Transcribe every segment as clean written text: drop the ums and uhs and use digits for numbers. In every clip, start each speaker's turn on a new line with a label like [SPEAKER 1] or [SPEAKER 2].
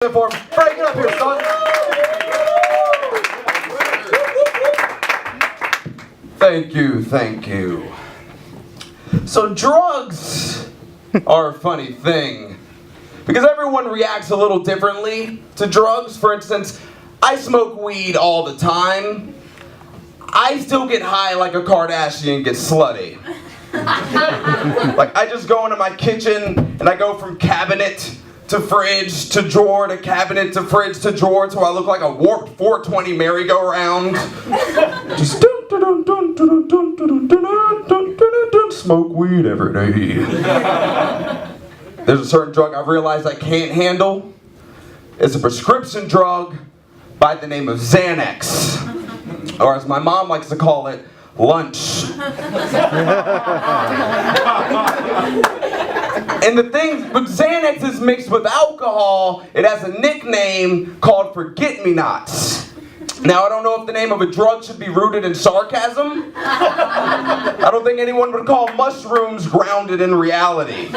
[SPEAKER 1] For him. Fray, get up here, son. Thank you. So drugs are a funny thing because everyone reacts a little differently to drugs. For instance, I smoke weed all the time. I still get high like a Kardashian and get slutty. Like I just go into my kitchen and I go from cabinet to fridge to drawer to cabinet to fridge to drawer till I look like a warped 420 merry-go-round. Just smoke weed every day. There's a certain drug I've realized I can't handle. It's a prescription drug by the name of Xanax, or as my mom likes to call it, lunch. And the thing, but Xanax is mixed with alcohol. It has a nickname called Forget-Me-Nots. Now, I don't know if the name of a drug should be rooted in sarcasm. I don't think anyone would call mushrooms grounded in reality.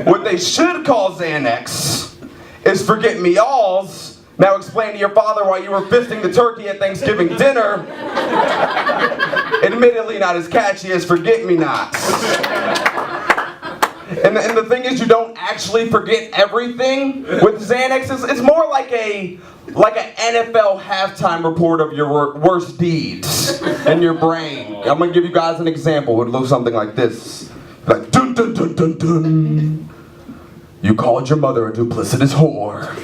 [SPEAKER 1] What they should call Xanax is Forget-Me-Alls. Now explain to your father why you were fisting the turkey at Thanksgiving dinner. Admittedly not as catchy as Forget-Me-Nots. And the thing is, you don't actually forget everything. With Xanax, it's more like an NFL halftime report of your worst deeds in your brain. I'm gonna give you guys an example. It would look something like this. Like, dun dun dun dun dun. You called your mother a duplicitous whore.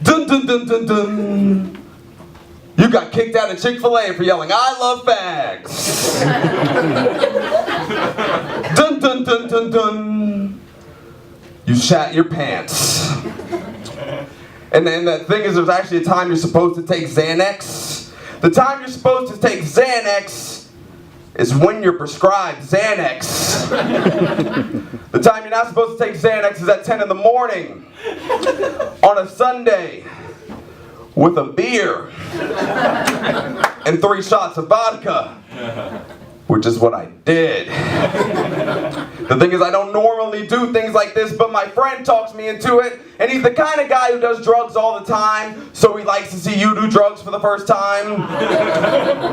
[SPEAKER 1] Dun dun dun dun dun. You got kicked out of Chick-fil-A for yelling, "I love fags." Dun dun dun dun dun. You shat your pants. And then the thing is, there's actually a time you're supposed to take Xanax. The time you're supposed to take Xanax is when you're prescribed Xanax. The time you're not supposed to take Xanax is at 10 in the morning on a Sunday with a beer and 3 shots of vodka, which is what I did. The thing is, I don't normally do things like this, but my friend talks me into it, and he's the kind of guy who does drugs all the time, so he likes to see you do drugs for the first time.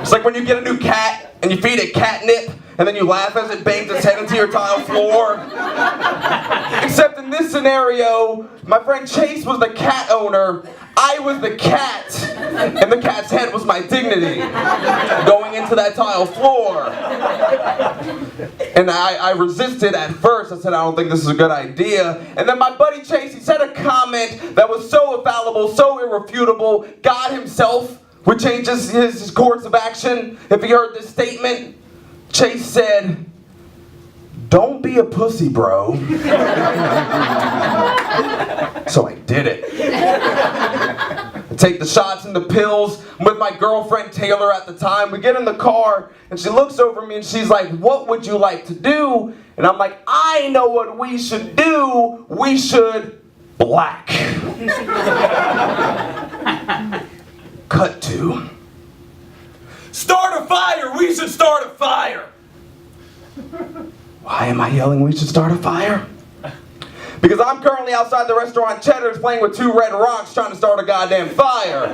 [SPEAKER 1] It's like when you get a new cat, and you feed it catnip, and then you laugh as it bangs its head into your tile floor. Except in this scenario, my friend Chase was the cat owner, I was the cat, and the cat's head was my dignity, going into that tile floor. And I resisted at first. I said, I don't think this is a good idea. And then my buddy Chase, he said a comment that was so infallible, so irrefutable, God himself would change his course of action if he heard this statement. Chase said, "Don't be a pussy, bro." So I did it. I take the shots and the pills. I'm with my girlfriend Taylor at the time. We get in the car and she looks over me and she's like, "What would you like to do?" And I'm like, "I know what we should do. We should black." Cut to. "Start a fire! We should start a fire!" Why am I yelling we should start a fire? Because I'm currently outside the restaurant Cheddar's playing with 2 red rocks trying to start a goddamn fire.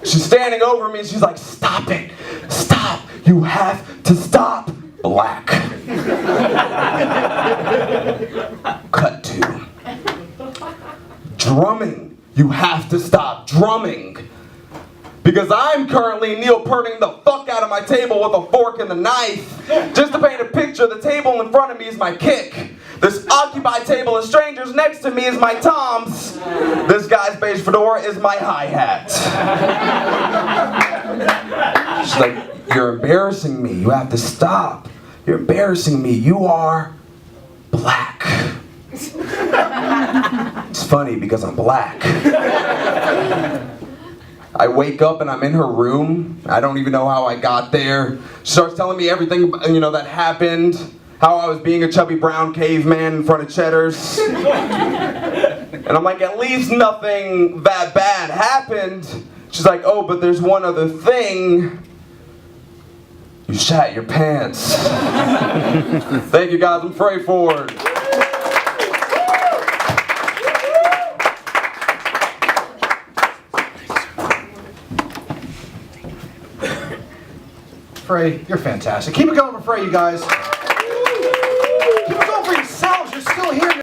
[SPEAKER 1] She's standing over me and she's like, "Stop it! Stop! You have to stop!" Black. Cut to. Drumming. You have to stop drumming. Because I'm currently Neil Pearting the fuck out of my table with a fork and a knife. Just to paint a picture, the table in front of me is my kick. This occupied table of strangers next to me is my toms. This guy's beige fedora is my hi-hat. She's like, "You're embarrassing me. You have to stop. You're embarrassing me. You are black." It's funny because I'm black. I wake up and I'm in her room. I don't even know how I got there. She starts telling me everything, that happened. How I was being a chubby brown caveman in front of Cheddar's. And I'm like, at least nothing that bad happened. She's like, "Oh, but there's one other thing. You shat your pants." Thank you guys, I'm Fray Forde.
[SPEAKER 2] Fray, you're fantastic. Keep it going for Fray, you guys. Keep it going for yourselves. You're still here.